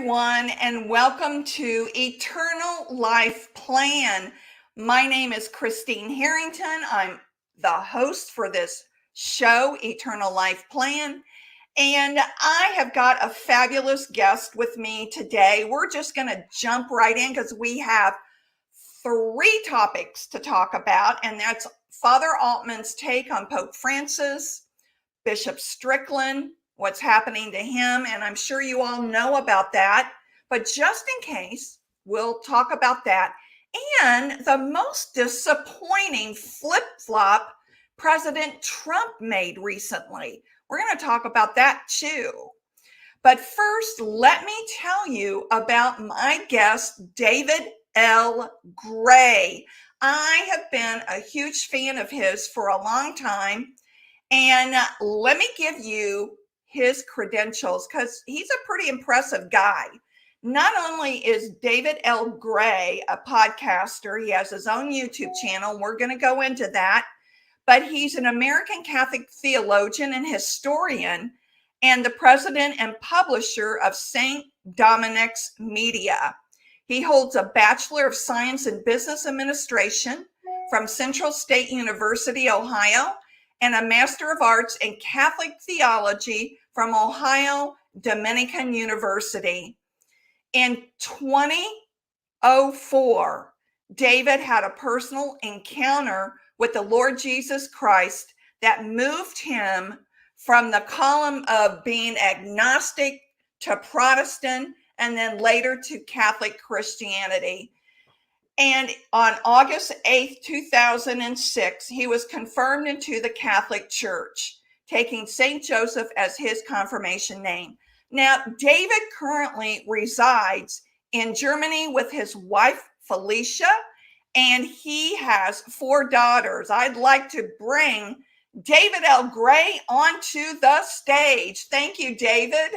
everyone, and welcome to Eternal Life Plan. My name is Christine Harrington. I'm the host for this show, Eternal Life Plan, and I have got a fabulous guest with me today. We're just going to jump right in because we have three topics to talk about, and that's Father Altman's take on Pope Francis, Bishop Strickland, what's happening to him. And I'm sure you all know about that. But just in case, we'll talk about that. And the most disappointing flip flop President Trump made recently. We're going to talk about that too. But first, let me tell you about my guest, David L. Gray. I have been a huge fan of his for a long time. And let me give you his credentials because he's a pretty impressive guy. Not only is David L. Gray a podcaster, he has his own YouTube channel. We're going to go into that. But he's an American Catholic theologian and historian and the president and publisher of St. Dominic's Media. He holds a Bachelor of Science in Business Administration from Central State University, Ohio, and a Master of Arts in Catholic Theology from Ohio Dominican University. In 2004, David had a personal encounter with the Lord Jesus Christ that moved him from the column of being agnostic to Protestant and then later to Catholic Christianity. And on August 8th, 2006, he was confirmed into the Catholic Church, taking St. Joseph as his confirmation name. Now, David currently resides in Germany with his wife, Felicia, and he has 4 daughters. I'd like to bring David L. Gray onto the stage. Thank you, David.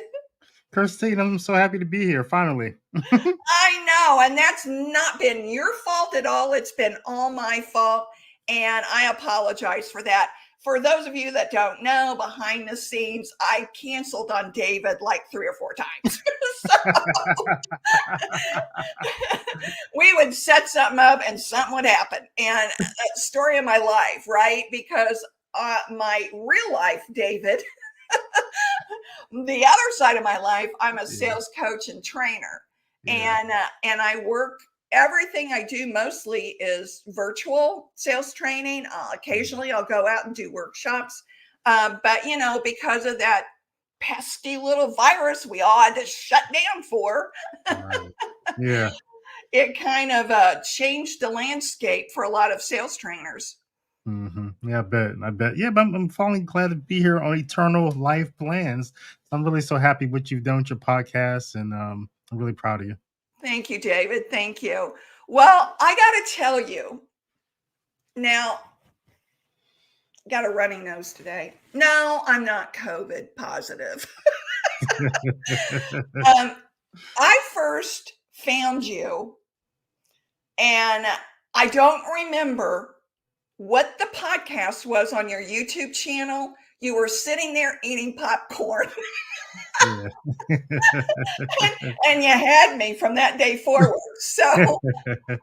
Christine, I'm so happy to be here, finally. I know, and that's not been your fault at all. It's been all my fault, and I apologize for that. For those of you that don't know, behind the scenes, I canceled on David like 3 or 4 times. We would set something up and something would happen. And a story of my life, right? Because my real life, David, the other side of my life, I'm a sales coach and trainer. And I work, everything I do mostly is virtual sales training. Occasionally I'll go out and do workshops. But, you know, because of that pesky little virus we all had to shut down for, Yeah, it kind of changed the landscape for a lot of sales trainers. Yeah, I bet. Yeah, but I'm finally glad to be here on Eternal Life Plans. I'm really so happy what you've done with your podcast, and I'm really proud of you. Thank you, David. Thank you. Well, I got to tell you now, got a runny nose today. No, I'm not COVID positive. I first found you, and I don't remember what the podcast was on your YouTube channel. You were sitting there eating popcorn. And you had me from that day forward. So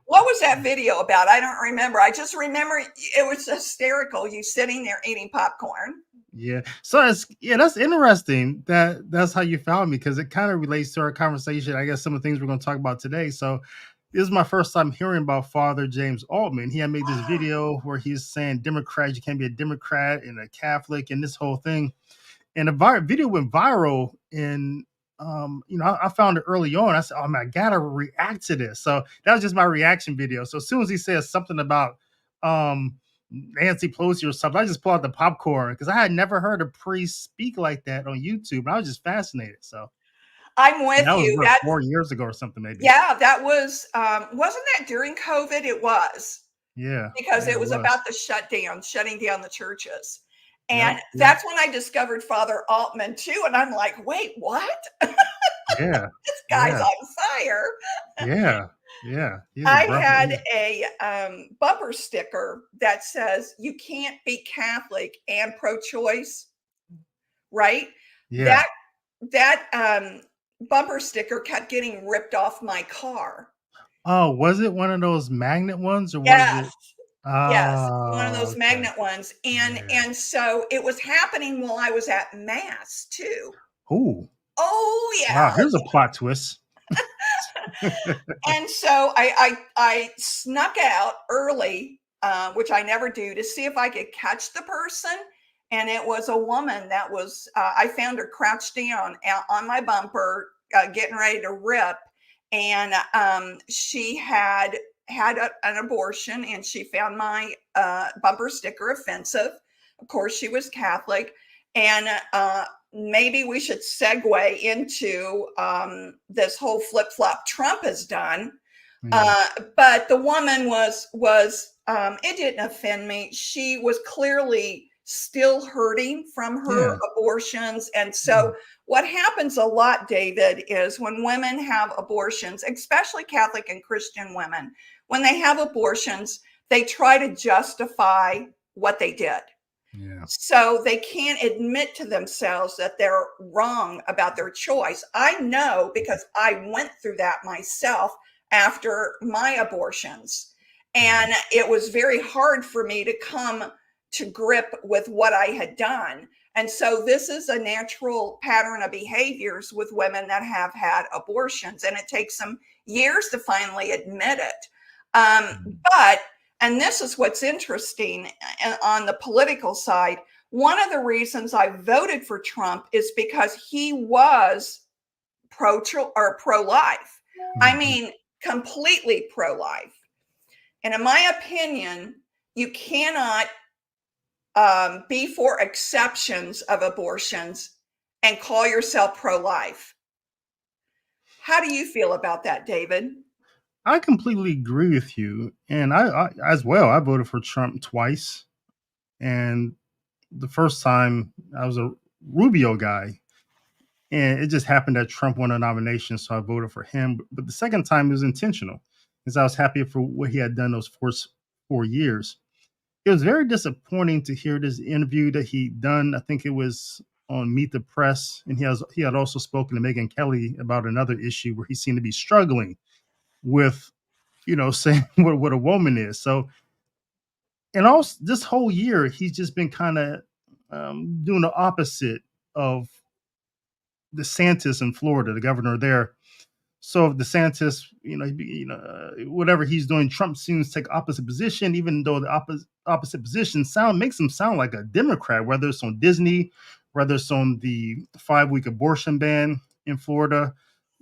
what was that video about? I don't remember. I just remember it was hysterical, you sitting there eating popcorn. Yeah. So that's interesting that's how you found me, because it kind of relates to our conversation. I guess some of the things we're going to talk about today. So this is my first time hearing about Father James Altman. He had made this video where he's saying Democrats, you can't be a Democrat and a Catholic and this whole thing. And the video went viral, and I found it early on. I said, "Oh man, I gotta react to this." So that was just my reaction video. So as soon as he says something about Nancy Pelosi or something, I just pulled out the popcorn because I had never heard a priest speak like that on YouTube. And I was just fascinated. So I'm with that was you. what, 4 years ago or something, maybe. Yeah, that was wasn't that during COVID? It was. Yeah. Because yeah, it was about the shutting down the churches. And Yep. that's when I discovered Father Altman too. And I'm like, wait, what? Yeah. This guy's on fire. Yeah. Yeah. I had a bumper sticker that says, you can't be Catholic and pro-choice, right? Yeah. That bumper sticker kept getting ripped off my car. Oh, was it one of those magnet ones or was Yes. it? Yes, one of Oh, those okay. magnet ones, and Yeah. so it was happening while I was at mass too. Oh, Oh, wow. yeah. Here's a plot twist. And so I snuck out early, which I never do, to see if I could catch the person. And it was a woman that was, I found her crouched down on my bumper, getting ready to rip. And she had an abortion, and she found my bumper sticker offensive. Of course, she was Catholic. And maybe we should segue into this whole flip flop Trump has done. Yeah. But the woman was it didn't offend me. She was clearly still hurting from her Yeah. abortions. And Yeah. so what happens a lot, David, is when women have abortions, especially Catholic and Christian women, when they have abortions, they try to justify what they did. Yeah. So they can't admit to themselves that they're wrong about their choice. I know because I went through that myself after my abortions. Yeah. And it was very hard for me to come to grip with what I had done. And so this is a natural pattern of behaviors with women that have had abortions. And it takes them years to finally admit it. But and this is what's interesting on the political side. One of the reasons I voted for Trump is because he was pro life. I Mhm. mean, completely pro life. And in my opinion, you cannot be for exceptions of abortions and call yourself pro life. How do you feel about that, David? I completely agree with you. And I as well, I voted for Trump twice. And the first time I was a Rubio guy. And it just happened that Trump won a nomination, so I voted for him. But the second time it was intentional, because I was happy for what he had done those first 4 years. It was very disappointing to hear this interview that he done. I think it was on Meet the Press, and he had also spoken to Megyn Kelly about another issue where he seemed to be struggling with, saying what a woman is. So, and also this whole year, he's just been kind of doing the opposite of DeSantis in Florida, the governor there. So if DeSantis, whatever he's doing, Trump seems to take opposite position, even though the opposite position makes him sound like a Democrat, whether it's on Disney, whether it's on the 5-week abortion ban in Florida.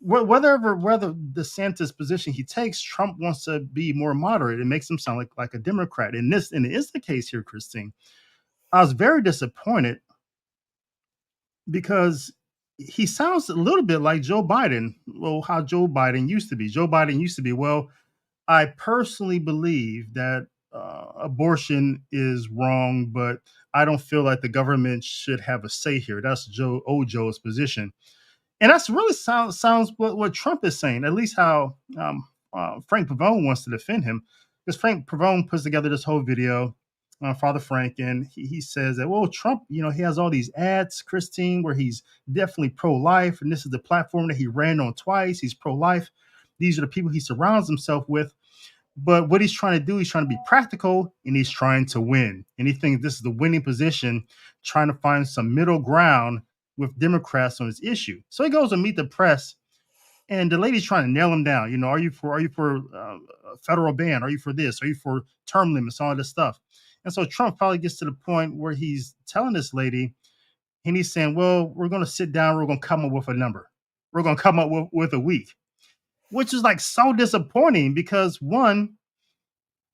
Whether DeSantis position he takes, Trump wants to be more moderate. It makes him sound like a Democrat. And it is the case here, Christine. I was very disappointed because he sounds a little bit like Joe Biden. Well, how Joe Biden used to be. Joe Biden used to be, well, I personally believe that abortion is wrong, but I don't feel like the government should have a say here. That's old Joe's position. And that's really sounds what Trump is saying, at least how Frank Pavone wants to defend him. Because Frank Pavone puts together this whole video, Father Frank, and he says that, well, Trump, he has all these ads, Christine, where he's definitely pro life. And this is the platform that he ran on twice. He's pro life. These are the people he surrounds himself with. But what he's trying to do, he's trying to be practical and he's trying to win. And he thinks this is the winning position, trying to find some middle ground with Democrats on this issue. So he goes to Meet the Press, and the lady's trying to nail him down. Are you for a federal ban? Are you for this? Are you for term limits? All this stuff. And so Trump finally gets to the point where he's telling this lady, and he's saying, "Well, we're going to sit down. We're going to come up with a number. We're going to come up with a week," which is like so disappointing because one,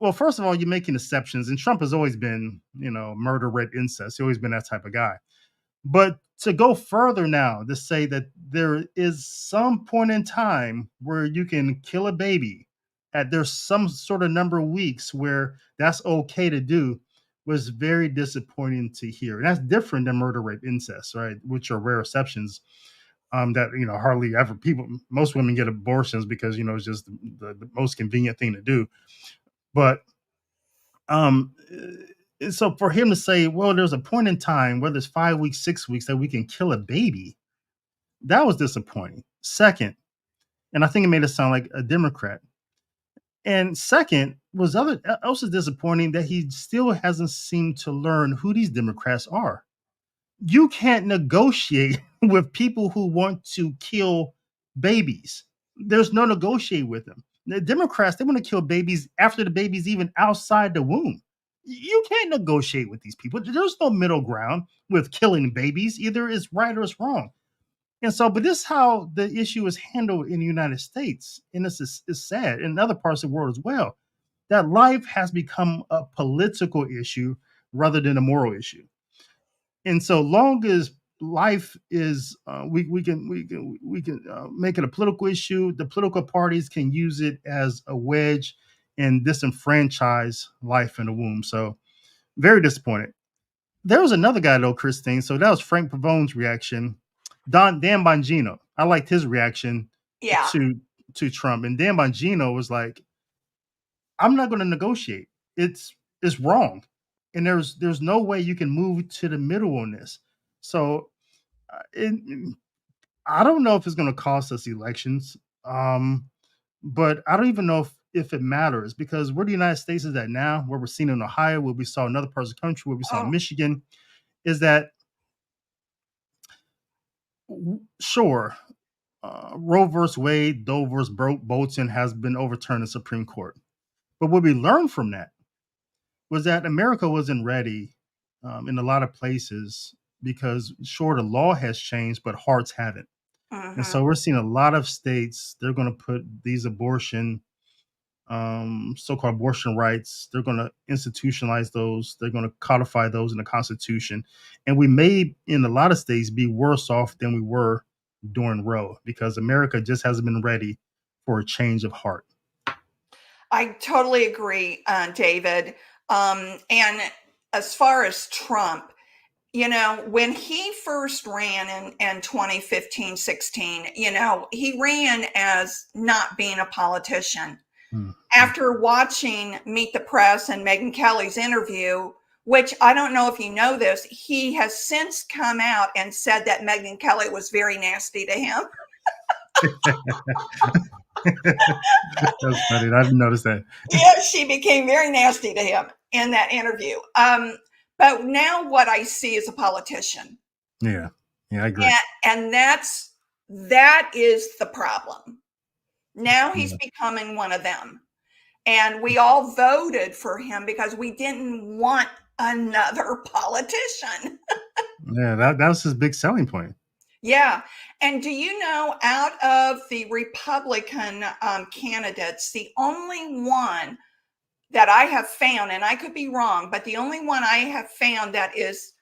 well, first of all, you're making exceptions, and Trump has always been, murder, rape, incest. He's always been that type of guy. But to go further now, to say that there is some point in time where you can kill a baby, at there's some sort of number of weeks where that's okay to do, was very disappointing to hear. And that's different than murder, rape, incest, right? Which are rare exceptions. That hardly ever most women get abortions because it's just the most convenient thing to do. But so for him to say, well, there's a point in time, whether it's 5 weeks, 6 weeks, that we can kill a baby, that was disappointing. Second, and I think it made it sound like a Democrat. And second was other also disappointing that he still hasn't seemed to learn who these Democrats are. You can't negotiate with people who want to kill babies. There's no negotiate with them. The Democrats, they want to kill babies after the baby's even outside the womb. You can't negotiate with these people. There's no middle ground with killing babies. Either it's right or it's wrong. And so, but this is how the issue is handled in the United States. And this is sad in other parts of the world as well. That life has become a political issue rather than a moral issue. And so long as life is we can make it a political issue, the political parties can use it as a wedge and disenfranchise life in the womb. So very disappointed. There was another guy though, Christine. So that was Frank Pavone's reaction. Dan Bongino, I liked his reaction Yeah. to Trump, and Dan Bongino was like, I'm not going to negotiate. It's wrong, and there's no way you can move to the middle on this. So I don't know if it's going to cost us elections, but I don't even know if it matters, because where the United States is at now, where we're seeing in Ohio, where we saw in other parts of the country, where we saw in Oh, Michigan, is that sure, Roe versus Wade, Doe versus Bolton has been overturned in the Supreme Court. But what we learned from that was that America wasn't ready in a lot of places, because sure, the law has changed, but hearts haven't. And hmm. so we're seeing a lot of states, they're going to put these so-called abortion rights, they're going to institutionalize those, they're going to codify those in the Constitution. And we may, in a lot of states, be worse off than we were during Roe, because America just hasn't been ready for a change of heart. I totally agree, David. And as far as Trump, when he first ran in 2015, 16, he ran as not being a politician. Mhm. After watching Meet the Press and Megyn Kelly's interview, which I don't know if you know this, he has since come out and said that Megyn Kelly was very nasty to him. That's funny. I didn't notice that. Yeah, she became very nasty to him in that interview. But now what I see is a politician. Yeah. Yeah, I agree. And that is the problem. Now he's Yeah. becoming one of them. And we all voted for him because we didn't want another politician. Yeah, that was his big selling point. Yeah. And do you know, out of the Republican candidates, the only one that I have found, and I could be wrong, but the only one I have found that is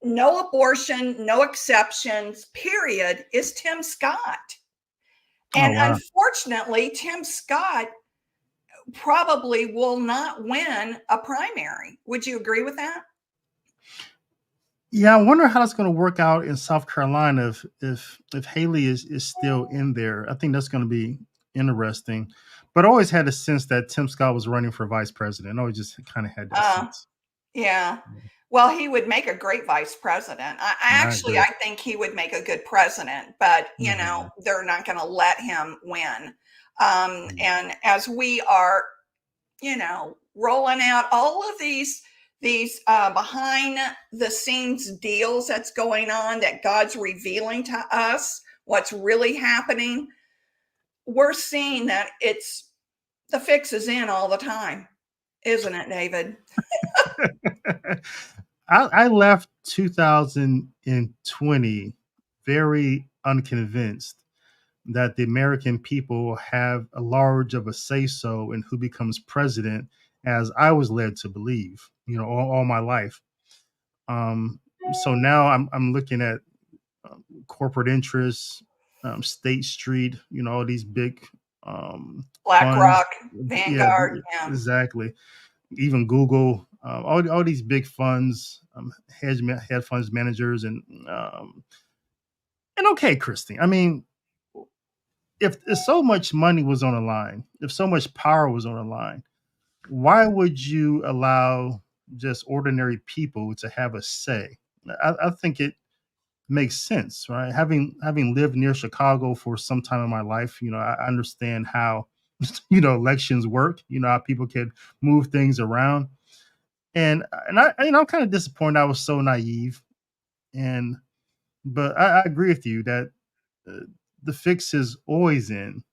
no abortion, no exceptions, period, is Tim Scott. Oh And wow. unfortunately, Tim Scott probably will not win a primary. Would you agree with that? Yeah, I wonder how that's going to work out in South Carolina if Haley is still in there. I think that's going to be interesting. But I always had a sense that Tim Scott was running for vice president. I always just kind of had that Uh, sense. yeah. Well, he would make a great vice president. I agree. I think he would make a good president, but Mhm. they're not going to let him win. Mhm. And as we are, rolling out all of these behind the scenes deals that's going on, that God's revealing to us what's really happening, we're seeing that the fix is in all the time, isn't it, David? I left 2020 very unconvinced that the American people have a large of a say so in who becomes president, as I was led to believe, all my life. Um, so now I'm looking at corporate interests, State Street, all these big funds. BlackRock, Yeah, Vanguard, yeah. exactly. Even Google, all these big funds, hedge funds managers, and okay, Christine. I mean, if so much money was on the line, if so much power was on the line, why would you allow just ordinary people to have a say? I think makes sense, right? Having lived near Chicago for some time in my life, I understand how elections work. How people can move things around, and I'm kind of disappointed I was so naive. And but I agree with you that uh, the fix is always in,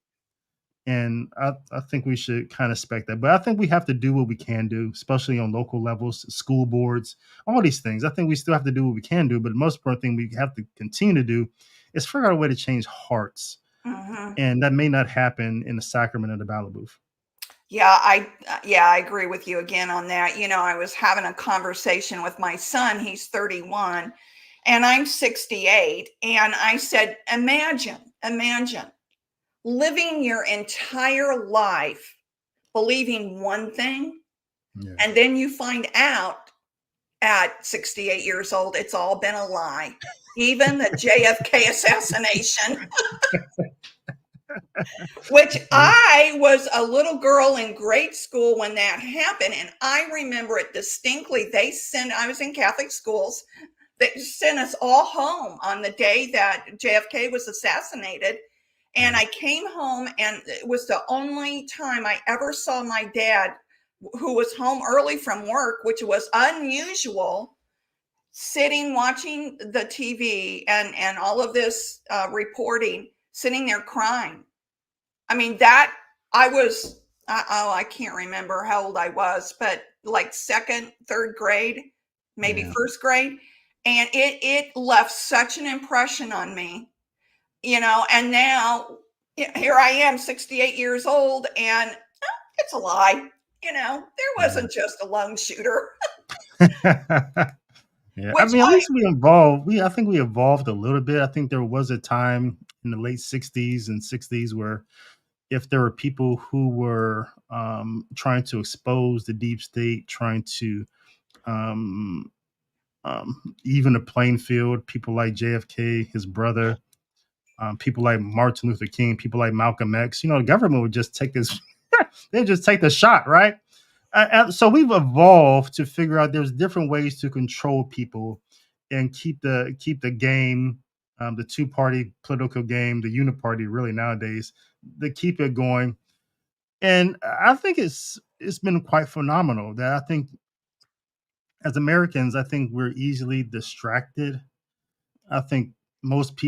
and I think we should kind of expect that. But I think we have to do what we can do, especially on local levels, school boards, all these things. I think we still have to do what we can do, but the most important thing we have to continue to do is figure out a way to change hearts, Hmm. and that may not happen in the sacrament of the ballot booth. Yeah, I agree with you again on that. I was having a conversation with my son. He's 31 and I'm 68. And I said, imagine living your entire life believing one thing, Yeah. and then you find out at 68 years old it's all been a lie. Even the JFK assassination, which Yeah. I was a little girl in grade school when that happened. And I remember it distinctly. I was in Catholic schools. They sent us all home on the day that JFK was assassinated. And Yeah. I came home, and it was the only time I ever saw my dad, who was home early from work, which was unusual, sitting watching the TV and all of this reporting, sitting there crying. I mean, that I was, I can't remember how old I was, but like second, third grade, maybe Yeah. first grade. And it left such an impression on me, and now here I am, 68 years old, and it's a lie. There Yeah. wasn't just a lone shooter, Yeah, I which mean, at least we evolved. I think we evolved a little bit. I think there was a time in the late '60s and '60s where if there were people who were trying to expose the deep state, trying to um, even a playing field, people like JFK, his brother, people like Martin Luther King, people like Malcolm X, the government would just take this, they just take the shot, right? So we've evolved to figure out there's different ways to control people and keep the game, the two-party political game, the uniparty really nowadays, to keep it going. And I think it's been quite phenomenal. That I think as Americans, I think we're easily distracted. I think most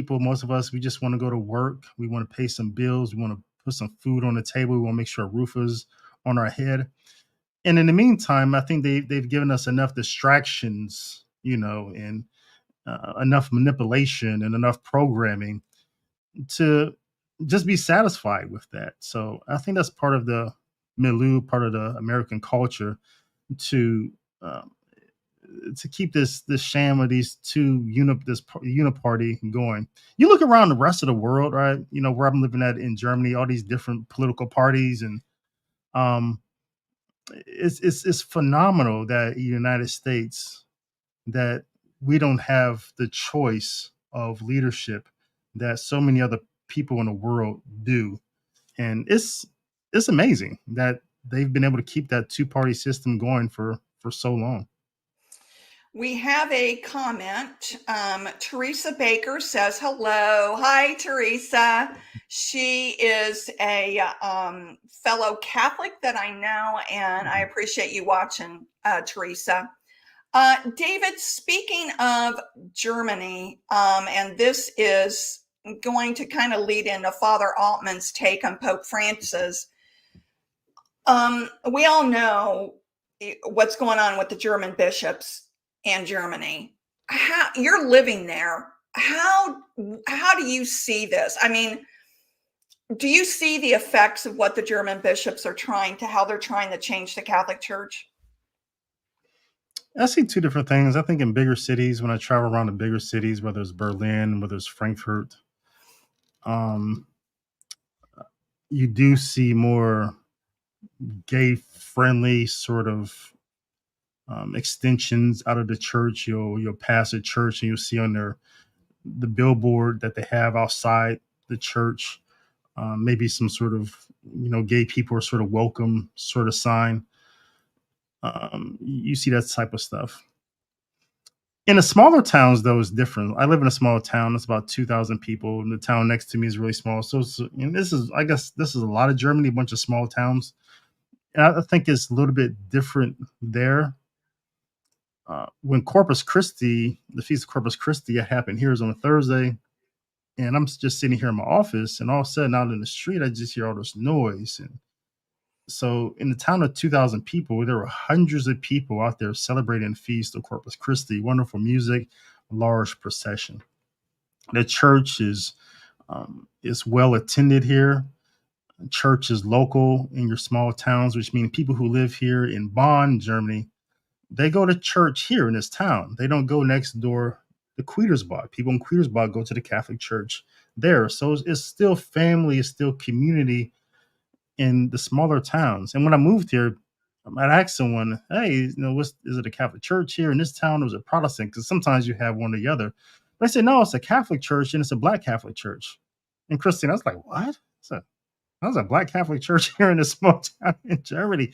of us, we just want to go to work. We want to pay some bills. We want to put some food on the table. We want to make sure a roof is on our head. And in the meantime, I think they've given us enough distractions, and enough manipulation and enough programming to just be satisfied with that. So I think that's part of the milieu, part of the American culture to um, to keep this sham of these uniparty going. You look around the rest of the world, right? Where I'm living at in Germany, all these different political parties, and um, it's phenomenal that in the United States that we don't have the choice of leadership that so many other people in the world do, and it's amazing that they've been able to keep that two-party system going for so long. we have a comment. Teresa Baker says hello. Hi, Teresa. She is a fellow Catholic that I know, and I appreciate you watching, Teresa. David, speaking of Germany, and this is going to kind of lead into Father Altman's take on Pope Francis. We all know what's going on with the German bishops and Germany. How you're living there? How do you see this? I mean, do you see the effects of what the German bishops are how they're trying to change the Catholic Church? I see two different things. I think in bigger cities, when I travel around the bigger cities, whether it's Berlin, whether it's Frankfurt, um, you do see more gay friendly sort of extensions out of the church. You'll pass a church and you'll see on the billboard that they have outside the church, maybe some sort of gay people are sort of welcome sort of sign. You see that type of stuff. In the smaller towns, though, it's different. I live in a small town. It's about 2,000 people, and the town next to me is really small. So, and this is, I guess, this is a lot of Germany, a bunch of small towns. And I think it's a little bit different there. When Corpus Christi, the Feast of Corpus Christi, happened here is on a Thursday, and I'm just sitting here in my office, and all of a sudden, out in the street, I just hear all this noise. And so, in the town of 2,000 people, there were hundreds of people out there celebrating the Feast of Corpus Christi. Wonderful music, large procession. The church is well attended here. Church is local in your small towns, which means people who live here in Bonn, Germany, they go to church here in this town. They don't go next door to Quietersbach. People in Quietersbach go to the Catholic Church there. So it's still family, it's still community in the smaller towns. And when I moved here, I'd ask someone, "Hey, is it a Catholic church here in this town, or is it Protestant?" Because sometimes you have one or the other. But I said, "No, it's a Catholic church, and it's a Black Catholic church." And Christine, I was like, "What? There's a Black Catholic church here in this small town in Germany?"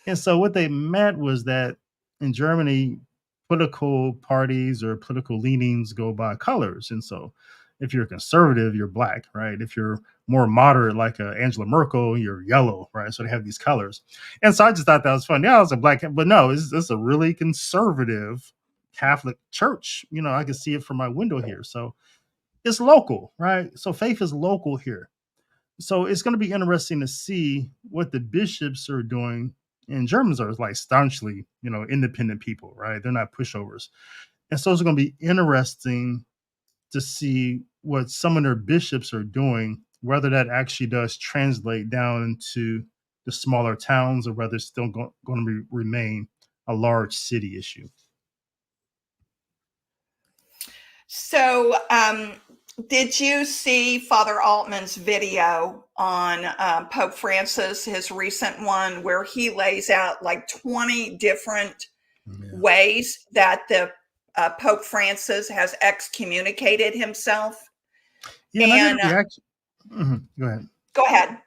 And so what they meant was that in Germany, political parties or political leanings go by colors. And so if you're conservative, you're black, right? If you're more moderate, like Angela Merkel, you're yellow, right? So they have these colors. And so I just thought that was fun. Yeah, I was a black, but no, it's a really conservative Catholic church. I can see it from my window here. So it's local, right? So faith is local here. So it's going to be interesting to see what the bishops are doing. And Germans are like staunchly, independent people, right? They're not pushovers. And so it's going to be interesting to see what some of their bishops are doing, whether that actually does translate down into the smaller towns or whether it's still going to remain a large city issue. So, did you see Father Altman's video on Pope Francis, his recent one, where he lays out like 20 different ways that the Pope Francis has excommunicated himself? Yeah, and I did a reaction. Go ahead. Go ahead.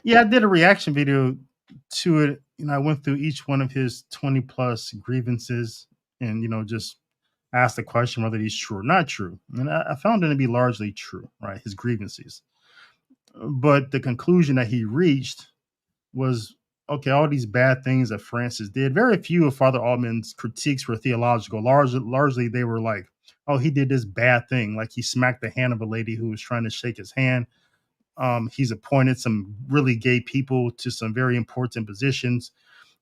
Yeah, I did a reaction video to it. I went through each one of his 20 plus grievances and, just asked the question whether he's true or not true. And I found it to be largely true, right? His grievances. But the conclusion that he reached was, okay, all these bad things that Francis did, very few of Father Altman's critiques were theological. Largely, they were like, oh, he did this bad thing. Like he smacked the hand of a lady who was trying to shake his hand. He's appointed some really gay people to some very important positions.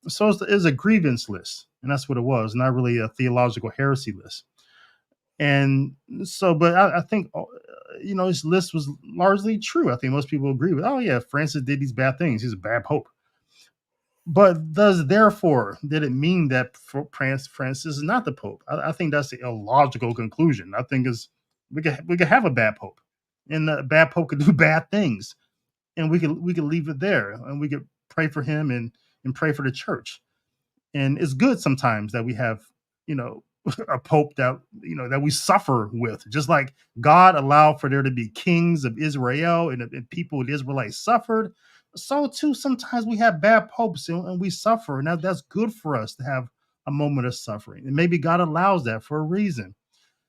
So it's a grievance list. And that's what it was, not really a theological heresy list. And so, but I think, his list was largely true. I think most people agree with, oh, yeah, Francis did these bad things. He's a bad pope. But did it mean that Francis is not the pope? I think that's a illogical conclusion. I think we could have a bad pope, and the bad pope could do bad things, and we could leave it there, and we could pray for him and pray for the church. And it's good sometimes that we have, a pope that that we suffer with, just like God allowed for there to be kings of Israel and people of the Israelites suffered. So too, sometimes we have bad popes and we suffer, and that's good for us to have a moment of suffering. And maybe God allows that for a reason.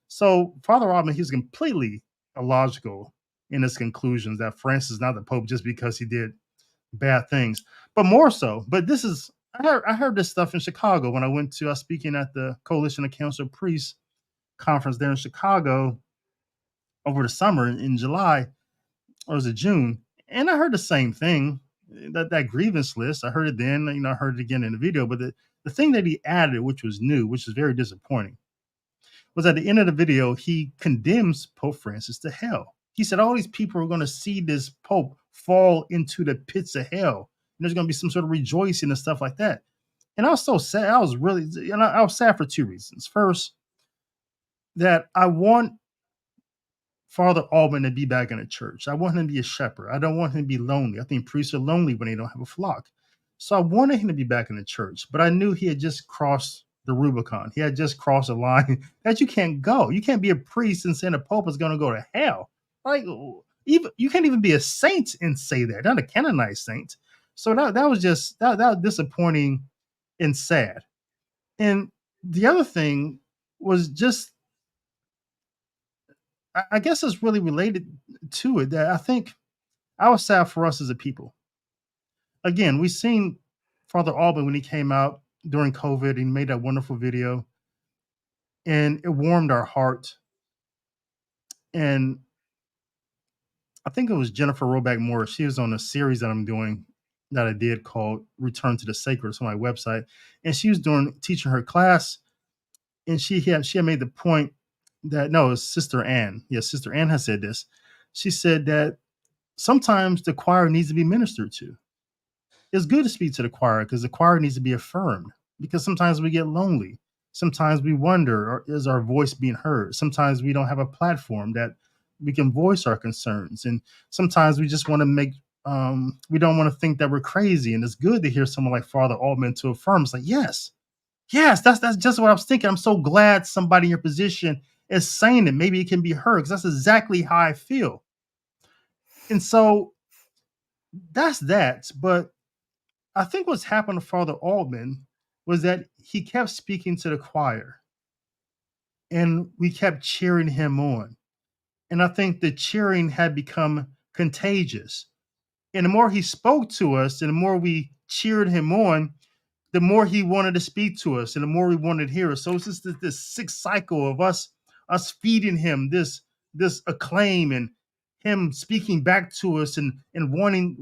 So Father Altman, he's completely illogical in his conclusions that Francis is not the pope just because he did bad things. But more so, I heard this stuff in Chicago when I was speaking at the Coalition of Council of Priests conference there in Chicago over the summer in July, or was it June? And I heard the same thing, that grievance list. I heard it then, I heard it again in the video. But the thing that he added, which was new, which is very disappointing, was at the end of the video, he condemns Pope Francis to hell. He said all these people are going to see this Pope fall into the pits of hell. And there's going to be some sort of rejoicing and stuff like that. And I was so sad. I was sad for two reasons. First, that I want Father Altman to be back in the church. I want him to be a shepherd. I don't want him to be lonely. I think priests are lonely when they don't have a flock. So I wanted him to be back in the church, but I knew he had just crossed the Rubicon. He had just crossed a line that you can't go. You can't be a priest and say the Pope is going to go to hell. Like, even you can't even be a saint and say that, not a canonized saint. So that was just that was disappointing and sad. And the other thing was just, I guess it's really related to it, that I think I was sad for us as a people. Again, we seen Father Alban when he came out during COVID and he made that wonderful video, and it warmed our heart. And I think it was Jennifer Roback Morris. She was on a series that I'm doing, that I did, called Return to the Sacred. It's on my website. And she was teaching her class, and she had made the point that, no, it's Sister Ann. Yes, Sister Ann has said this. She said that sometimes the choir needs to be ministered to. It's good to speak to the choir because the choir needs to be affirmed, because sometimes we get lonely. Sometimes we wonder, is our voice being heard? Sometimes we don't have a platform that we can voice our concerns. And sometimes we just want to we don't want to think that we're crazy. And it's good to hear someone like Father Altman to affirm. It's like, yes, yes, that's just what I was thinking. I'm so glad somebody in your position is saying it. Maybe it can be heard, because that's exactly how I feel. And so that's that. But I think what's happened to Father Altman was that he kept speaking to the choir, and we kept cheering him on. And I think the cheering had become contagious. And the more he spoke to us and the more we cheered him on, the more he wanted to speak to us and the more we wanted to hear us. So it's just this sick cycle of us feeding him this acclaim, and him speaking back to us, and wanting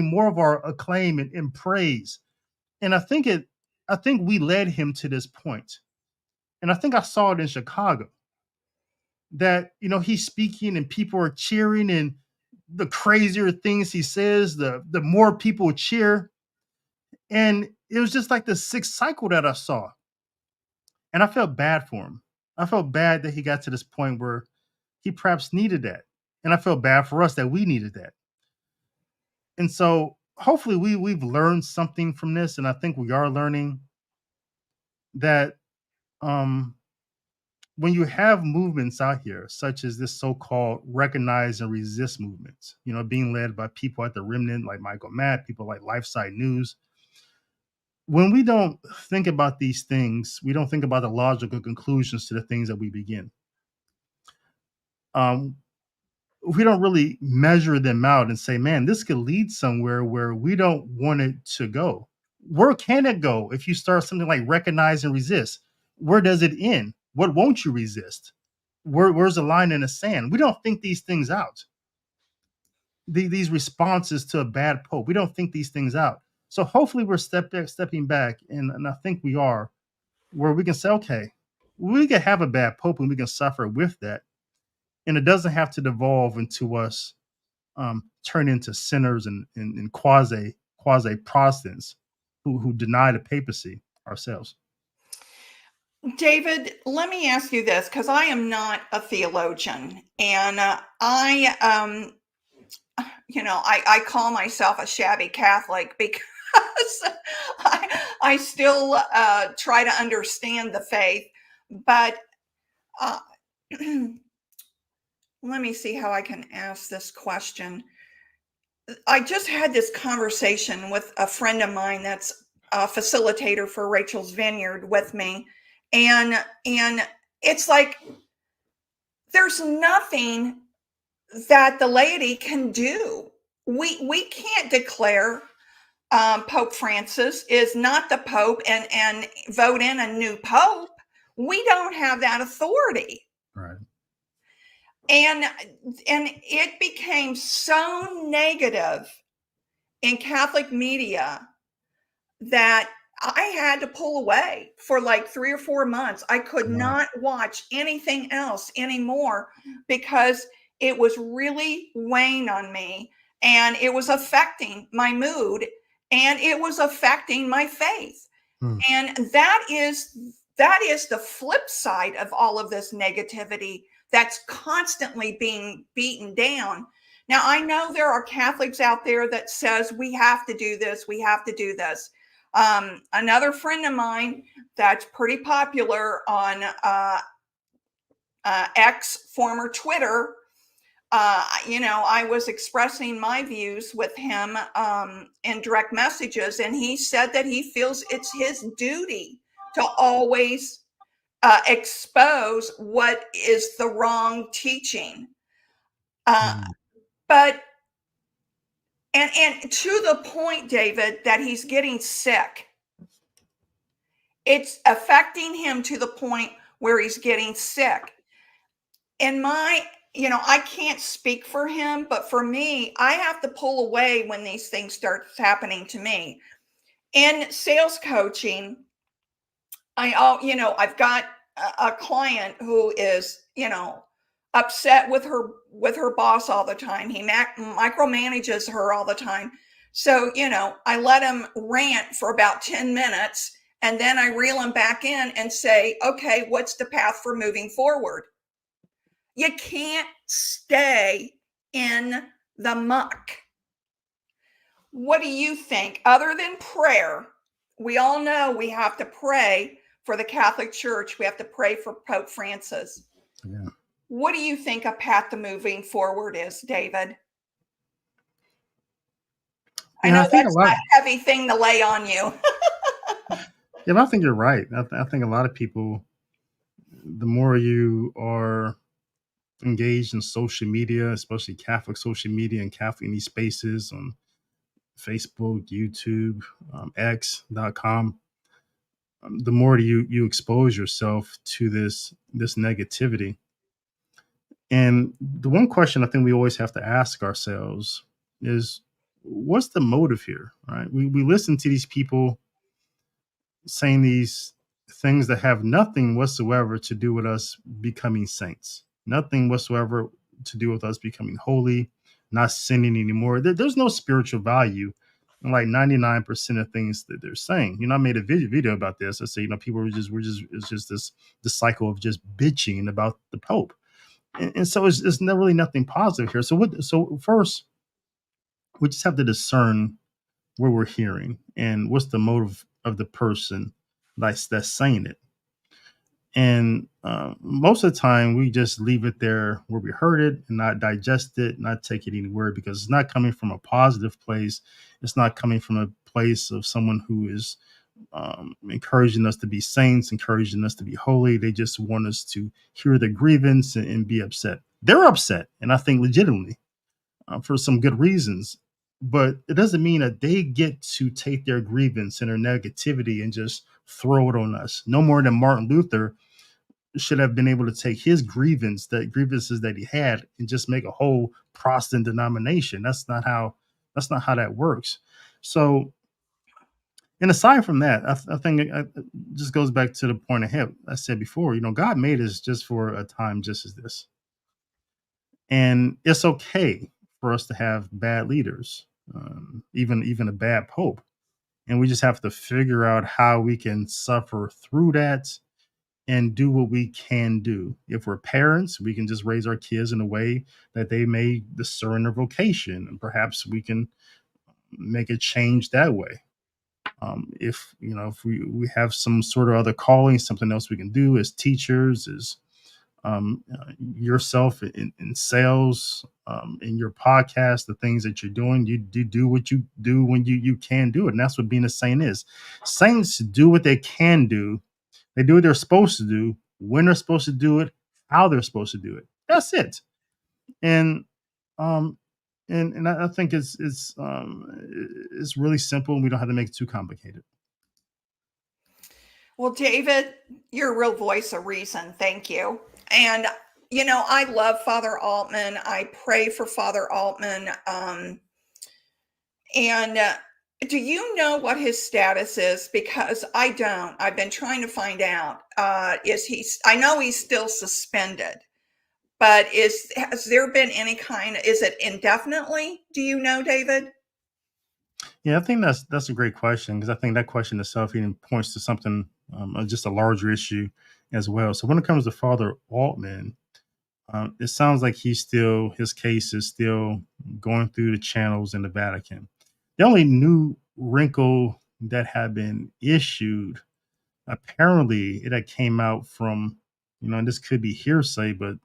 more of our acclaim and praise. And I think we led him to this point. And I think I saw it in Chicago, that, he's speaking and people are cheering, and the crazier things he says, the more people cheer. And it was just like the sixth cycle that I saw. And I felt bad for him. I felt bad that he got to this point where he perhaps needed that. And I felt bad for us that we needed that. And so hopefully we've learned something from this. And I think we are learning that, um, when you have movements out here, such as this so-called recognize and resist movements, being led by people at the Remnant, like Michael Matt, people like LifeSite News, when we don't think about these things, we don't think about the logical conclusions to the things that we begin. Um, we don't really measure them out and say, man, this could lead somewhere where we don't want it to go. Where can it go if you start something like recognize and resist? Where does it end? What won't you resist? Where's the line in the sand? We don't think these things out. These responses to a bad pope, we don't think these things out. So hopefully we're stepping back, and I think we are, where we can say, okay, we can have a bad pope and we can suffer with that. And it doesn't have to devolve into us turn into sinners and quasi Protestants who deny the papacy ourselves. David, let me ask you this, because I am not a theologian, and I call myself a shabby Catholic because I still try to understand the faith. But uh, let me see how I can ask this question. I just had this conversation with a friend of mine that's a facilitator for Rachel's Vineyard with me, and it's like there's nothing that the laity can do. We can't declare Pope Francis is not the Pope and vote in a new Pope. We don't have that authority. Right. And it became so negative in Catholic media that I had to pull away for like 3 or 4 months. I could not watch anything else anymore because it was really weighing on me, and it was affecting my mood, and it was affecting my faith. And that is the flip side of all of this negativity that's constantly being beaten down. Now, I know there are Catholics out there that says we have to do this, we have to do this. Another friend of mine that's pretty popular on X, former Twitter, I was expressing my views with him in direct messages, and he said that he feels it's his duty to always expose what is the wrong teaching. Uh, Mm. but and to the point, David, that he's getting sick. It's affecting him to the point where he's getting sick. In my, I can't speak for him, but for me, I have to pull away when these things start happening to me. In sales coaching, I've got a client who is, upset with her boss all the time. He micromanages her all the time. So, I let him rant for about 10 minutes and then I reel him back in and say, okay, what's the path for moving forward? You can't stay in the muck. What do you think? Other than prayer, we all know we have to pray for the Catholic Church. We have to pray for Pope Francis. Yeah. What do you think a path to moving forward is, David? I Yeah, know I think a that's lot. a heavy thing to lay on you. Yeah, but I think you're right. I think a lot of people, the more you are engaged in social media, especially Catholic social media and Catholic in these spaces on Facebook, YouTube, X.com, the more you expose yourself to this negativity. And the one question I think we always have to ask ourselves is, what's the motive here? Right? We listen to these people saying these things that have nothing whatsoever to do with us becoming saints, nothing whatsoever to do with us becoming holy, not sinning anymore. There's no spiritual value in like 99% of things that they're saying. I made a video about this. I say, people it's just this cycle of just bitching about the Pope. And so it's not really nothing positive here. So first, we just have to discern where we're hearing and what's the motive of the person that's saying it. And most of the time, we just leave it there where we heard it and not digest it, not take it anywhere because it's not coming from a positive place. It's not coming from a place of someone who is encouraging us to be saints, encouraging us to be holy. They just want us to hear the grievance and be upset. They're upset, and I think legitimately for some good reasons. But it doesn't mean that they get to take their grievance and their negativity and just throw it on us. No more than Martin Luther should have been able to take his grievances that he had, and just make a whole Protestant denomination. That's not how that works. So, and aside from that, I think it just goes back to the point I said before. God made us just for a time just as this. And it's okay for us to have bad leaders, even a bad pope. And we just have to figure out how we can suffer through that and do what we can do. If we're parents, we can just raise our kids in a way that they may discern their vocation, and perhaps we can make a change that way. If we have some sort of other calling, something else we can do as teachers, as yourself in sales, in your podcast, the things that you're doing, you do what you do when you can do it. And that's what being a saint is. Saints do what they can do. They do what they're supposed to do, when they're supposed to do it, how they're supposed to do it. That's it. And um I think it's really simple, and we don't have to make it too complicated. Well, David, you're a real voice of reason. Thank you. And, I love Father Altman. I pray for Father Altman. And do you know what his status is? Because I don't. I've been trying to find out. I know he's still suspended, but has there been any is it indefinitely? Do you know, David? Yeah, I think that's a great question, because I think that question itself even points to something, just a larger issue as well. So when it comes to Father Altman, it sounds like his case is still going through the channels in the Vatican. The only new wrinkle that had been issued, apparently, it had came out from, and this could be hearsay, but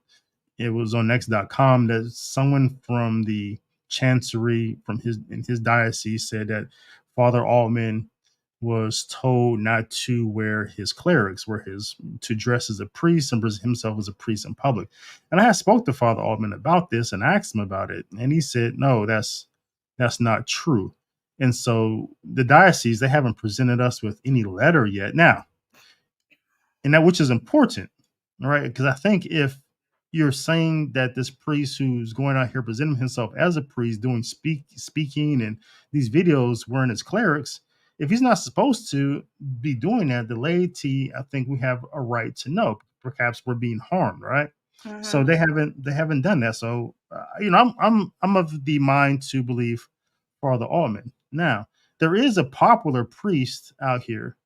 it was on X.com that someone from the chancery from his diocese said that Father Altman was told not to wear his clerics, to dress as a priest and present himself as a priest in public. And I had spoke to Father Altman about this and asked him about it, and he said, "No, that's not true." And so the diocese, they haven't presented us with any letter yet. Now, and that which is important, right? Because I think if you're saying that this priest who's going out here presenting himself as a priest, doing speaking and these videos wearing his clerics, if he's not supposed to be doing that, the laity, I think we have a right to know. Perhaps we're being harmed, right? So Mhm. they haven't done that. So I'm of the mind to believe Father Altman. Now there is a popular priest out here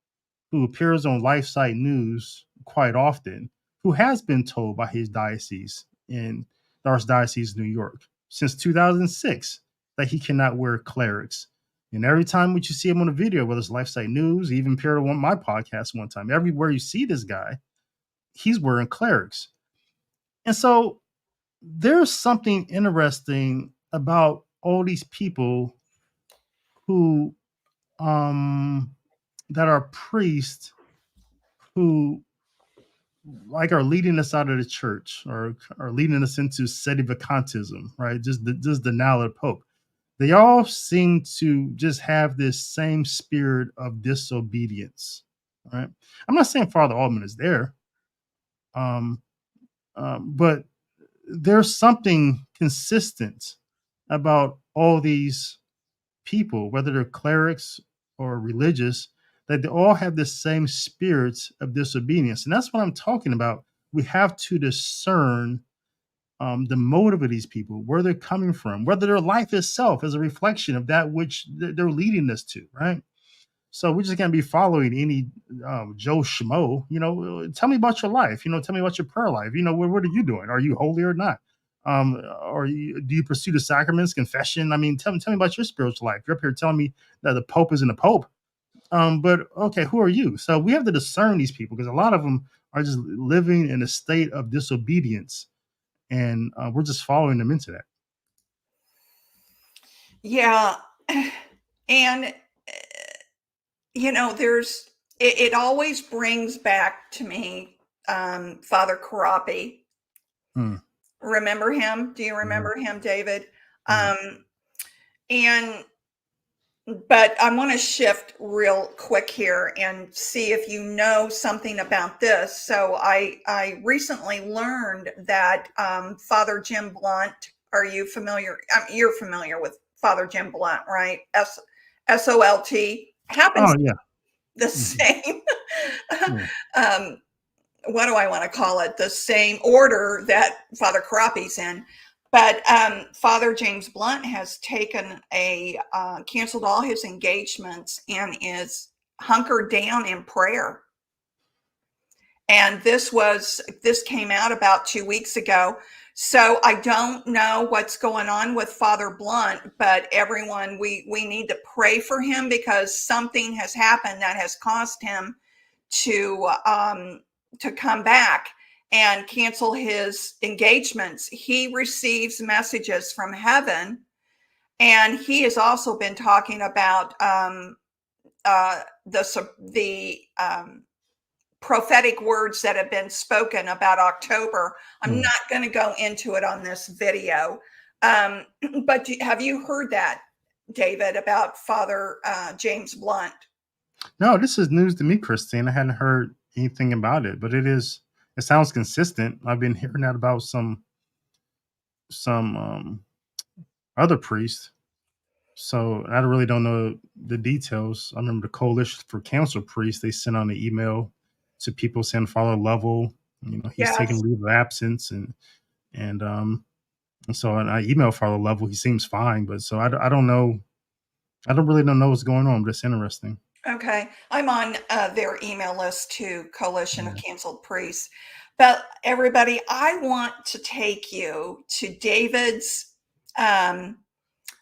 who appears on LifeSite News quite often, who has been told by his diocese in the Archdiocese of New York since 2006 that he cannot wear clerics. And every time that you see him on a video, whether it's LifeSite News, he even appeared on my podcast one time, everywhere you see this guy, he's wearing clerics. And so there's something interesting about all these people who that are priests who are leading us out of the church or are leading us into sedevacantism, right? Just denial of the Pope. They all seem to just have this same spirit of disobedience, right? I'm not saying Father Altman is there, um, but there's something consistent about all these people, whether they're clerics or religious, that they all have the same spirits of disobedience. And that's what I'm talking about. We have to discern the motive of these people, where they're coming from, whether their life itself is a reflection of that which they're leading us to, right? So we're just gonna be following any Joe Schmo. Tell me about your life. Tell me about your prayer life. What are you doing? Are you holy or not? Do you pursue the sacraments, confession? I mean, tell me about your spiritual life. You're up here telling me that the Pope isn't a Pope. But okay, who are you? So we have to discern these people because a lot of them are just living in a state of disobedience, and we're just following them into that. Yeah. And, it always brings back to me Father Karapi. Hmm. Remember him? Do you Yeah, remember him, David? yeah. Um, and But I want to shift real quick here and see if you know something about this. So I recently learned that Father Jim Blunt. Are you familiar? You're familiar with Father Jim Blunt, right? SOLT Oh happens yeah. the Mhm. same. Yeah. um, what do I want to call it? The same order that Father Karapi's in. But Father James Blunt has taken canceled all his engagements and is hunkered down in prayer. And this came out about 2 weeks ago. So I don't know what's going on with Father Blunt, but everyone, we need to pray for him because something has happened that has caused him to come back and cancel his engagements. He receives messages from heaven, and he has also been talking about the prophetic words that have been spoken about October. I'm Hmm. not going to go into it on this video, um, but have you heard that, David, about Father James Blunt? No, this is news to me, Christine. I hadn't heard anything about it, but it sounds consistent. I've been hearing that about some other priests. So I really don't know the details. I remember the Coalition for Council Priests, they sent out an email to people saying Father Level, he's taking Yes. leave of absence and I emailed Father Level. He seems fine, but so I don't know. I don't really don't know what's going on, but it's interesting. Okay. I'm on their email list too, Coalition of Yeah. Canceled Priests. But everybody, I want to take you to David's um,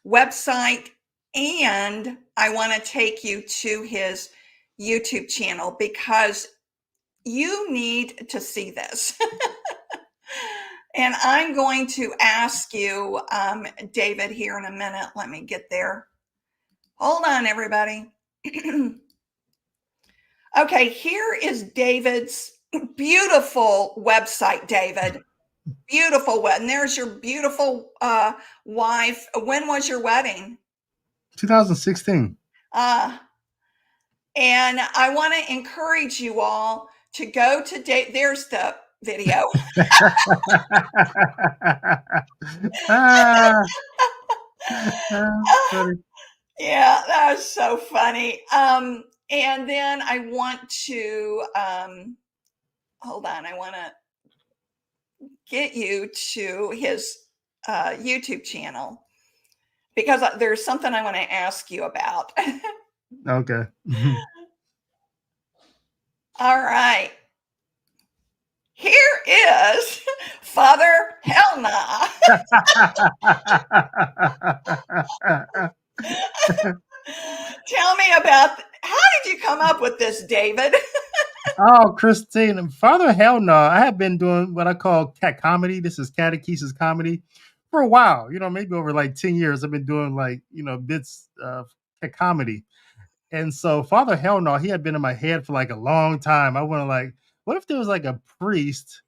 website, and I want to take you to his YouTube channel because you need to see this. And I'm going to ask you, David, here in a minute. Let me get there. Hold on, everybody. Okay, here is David's beautiful website, David. Beautiful wedding. There's your beautiful wife. When was your wedding? 2016. Uh, and I want to encourage you all to go to there's the video. ah, funny. Yeah, that was so funny. And then I want to hold on. I want to get you to his YouTube channel because there's something I want to ask you about. Okay. All right. Here is Father Hell Nah. Tell me about how did you come up with this, David? Oh, Christine, Father Hell No. I have been doing what I call cat comedy. This is catechesis comedy for a while. Maybe over like 10 years. I've been doing like, bits of cat comedy. And so Father Hell No, he had been in my head for like a long time. I went like, what if there was like a priest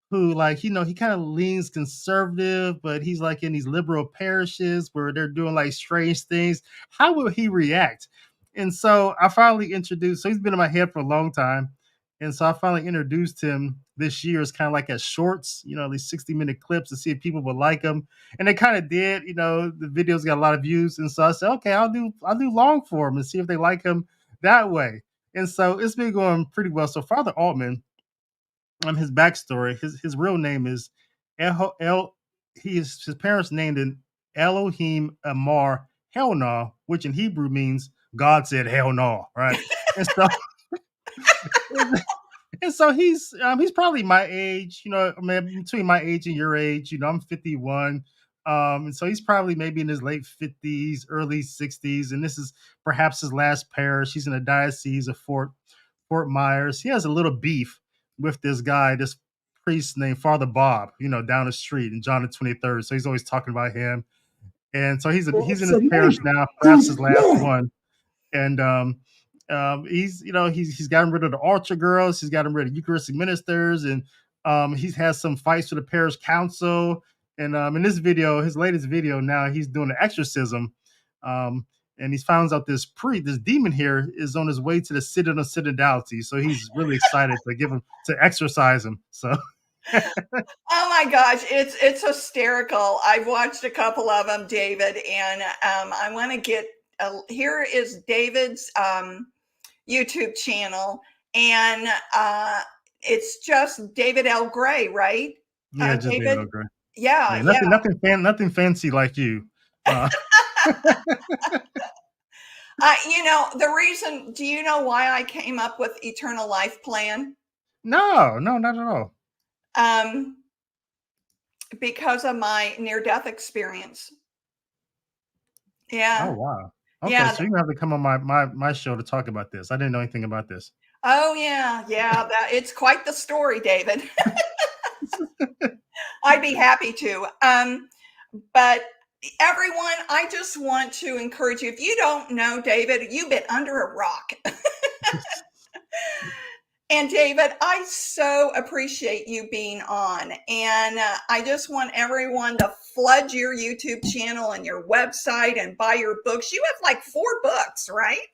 who like, he kind of leans conservative, but he's like in these liberal parishes where they're doing like strange things. How will he react? And so I finally introduced, so he's been in my head for a long time. And so I finally introduced him this year as kind of like as shorts, these 60-minute clips to see if people would like them. And they kind of did, the videos got a lot of views. And so I said, okay, I'll do long form and see if they like him that way. And so it's been going pretty well. So Father Altman, his backstory, his real name is El. His parents named him Elohim Amar Helna, which in Hebrew means God said hell no, right? And so and so he's probably my age, I mean, between my age and your age. I'm 51. And so he's probably maybe in his late 50s, early 60s, and this is perhaps his last parish. He's in the diocese of Fort Myers. He has a little beef with this guy, this priest named Father Bob, down the street in John the 23rd. So he's always talking about him. And so he's in his parish now, perhaps his last one. And he's gotten rid of the altar girls, he's gotten rid of Eucharistic ministers, and he's had some fights with the parish council. And in this video, his latest video, now he's doing an exorcism. And he finds out this demon here is on his way to the citadel of synodality. So he's really excited to exorcise him. So Oh my gosh, it's hysterical. I've watched a couple of them, David, and I want to get here is David's YouTube channel, and it's just David L. Gray, right? yeah, just David David, Ogre. yeah, Yeah, yeah. nothing fancy like you. The reason. Do you know why I came up with Eternal Life Plan? No, not at all. Because of my near-death experience. Oh Yeah, wow. Okay, yeah. so you're gonna have to come on my show to talk about this. I didn't know anything about this. Oh yeah, yeah. It's quite the story, David. I'd be happy to. But everyone, I just want to encourage you. If you don't know David, you've been under a rock. And David, I so appreciate you being on. And I just want everyone to flood your YouTube channel and your website and buy your books. You have like 4 books, right?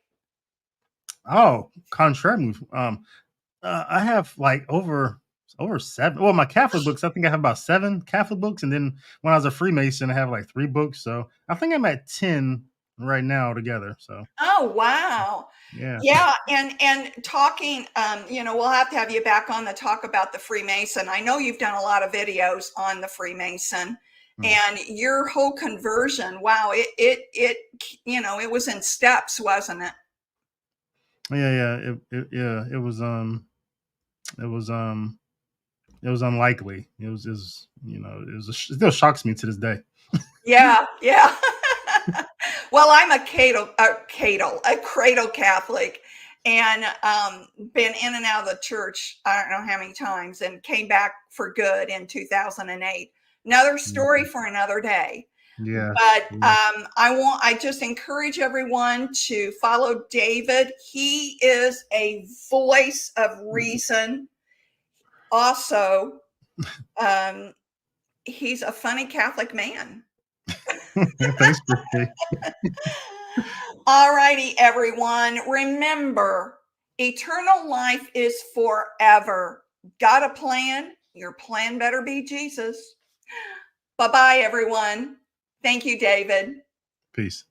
Oh, contrary. I have like over 7. Well, my Catholic books, I think I have about 7 Catholic books, and then when I was a Freemason, I have like 3 books. So I think I'm at 10 right now together. So Oh, wow. yeah. Yeah, and talking, we'll have to have you back on to talk about the Freemason. I know you've done a lot of videos on the Freemason Mm. and your whole conversion. Wow, it was in steps, wasn't it? Yeah. It was it was unlikely. It still shocks me to this day. Yeah, yeah. Well, I'm a cradle Catholic, and been in and out of the church. I don't know how many times, and came back for good in 2008. Another story Mhm. for another day. Yeah. But Yeah. I just encourage everyone to follow David. He is a voice of reason. Also, he's a funny Catholic man. Thanks, Christy. All righty, everyone. Remember, eternal life is forever. Got a plan? Your plan better be Jesus. Bye bye, everyone. Thank you, David. Peace.